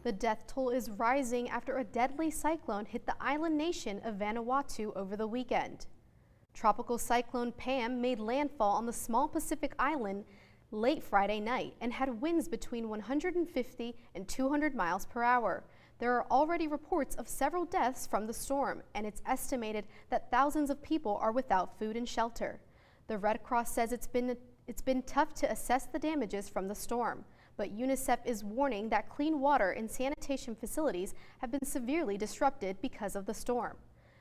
The death toll is rising after a deadly cyclone hit the island nation of Vanuatu over the weekend. Tropical cyclone Pam made landfall on the small Pacific island late Friday night and had winds between 150 and 200 miles per hour. There are already reports of several deaths from the storm, and it's estimated that thousands of people are without food and shelter. The Red Cross says it's been tough to assess the damages from the storm, but UNICEF is warning that clean water and sanitation facilities have been severely disrupted because of the storm.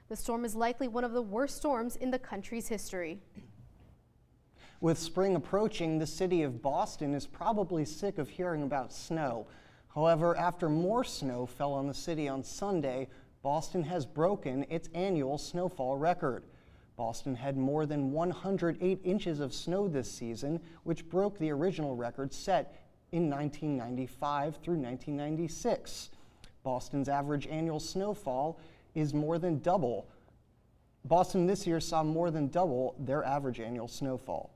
The storm is likely one of the worst storms in the country's history. With spring approaching, the city of Boston is probably sick of hearing about snow. However, after more snow fell on the city on Sunday, Boston has broken its annual snowfall record. Boston had more than 108 inches of snow this season, which broke the original record set in 1995 through 1996. Boston's average annual snowfall is more than double. Boston this year saw more than double their average annual snowfall.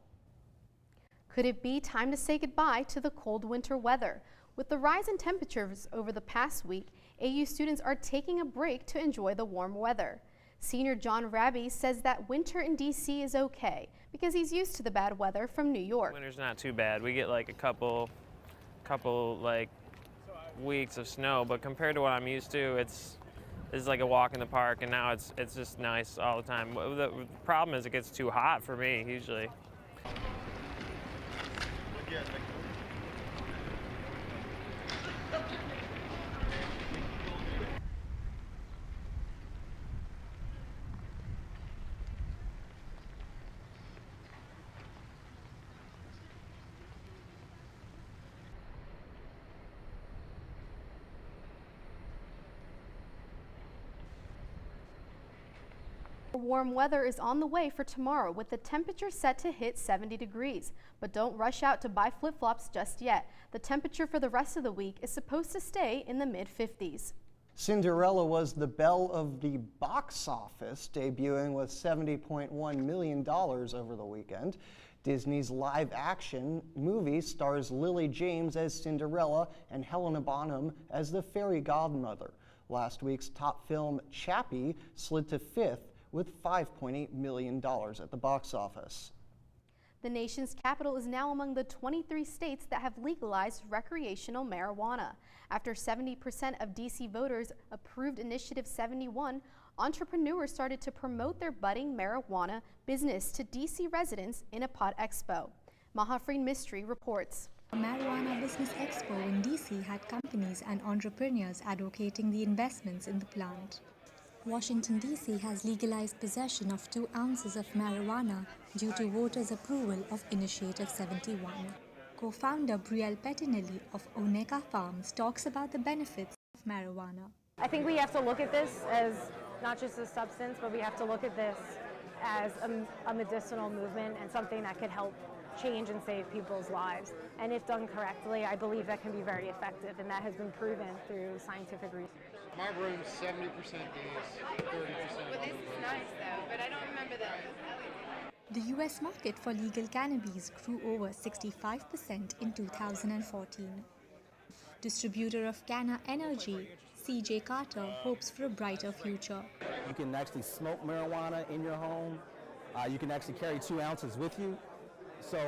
Could it be time to say goodbye to the cold winter weather? With the rise in temperatures over the past week, AU students are taking a break to enjoy the warm weather. Senior John Raby says that winter in DC is okay because he's used to the bad weather from New York. Winter's not too bad. We get like a couple like weeks of snow, but compared to what I'm used to, it's like a walk in the park, and now it's just nice all the time. The problem is it gets too hot for me usually. Warm weather is on the way for tomorrow with the temperature set to hit 70 degrees. But don't rush out to buy flip-flops just yet. The temperature for the rest of the week is supposed to stay in the mid-50s. Cinderella was the belle of the box office, debuting with $70.1 million over the weekend. Disney's live-action movie stars Lily James as Cinderella and Helena Bonham as the fairy godmother. Last week's top film, Chappie, slid to 5th with $5.8 million at the box office. The nation's capital is now among the 23 states that have legalized recreational marijuana. After 70% of DC voters approved Initiative 71, entrepreneurs started to promote their budding marijuana business to DC residents in a pot expo. Mahafreen Mystery reports. A marijuana business expo in DC had companies and entrepreneurs advocating the investments in the plant. Washington, D.C. has legalized possession of 2 ounces of marijuana due to voters' approval of Initiative 71. Co-founder Brielle Pettinelli of Oneka Farms talks about the benefits of marijuana. I think we have to look at this as not just a substance, but we have to look at this as a medicinal movement and something that could help change and save people's lives. And if done correctly, I believe that can be very effective, and that has been proven through scientific research. My room's 70% days, 30%. Well, this is nice though, but I don't remember that. The U.S. market for legal cannabis grew over 65% in 2014. Distributor of Canna Energy, C.J. Carter, hopes for a brighter future. You can actually smoke marijuana in your home. You can actually carry 2 ounces with you. So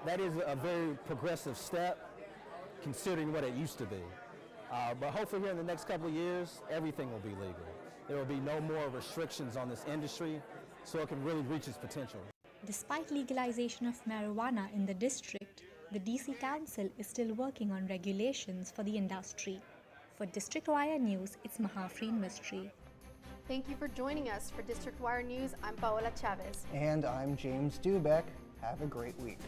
that is a very progressive step considering what it used to be. But hopefully here in the next couple of years, everything will be legal. There will be no more restrictions on this industry, so it can really reach its potential. Despite legalization of marijuana in the district, the DC Council is still working on regulations for the industry. For District Wire News, it's Mahafreen Mystery. Thank you for joining us for District Wire News. I'm Paola Chavez. And I'm James Dubeck. Have a great week.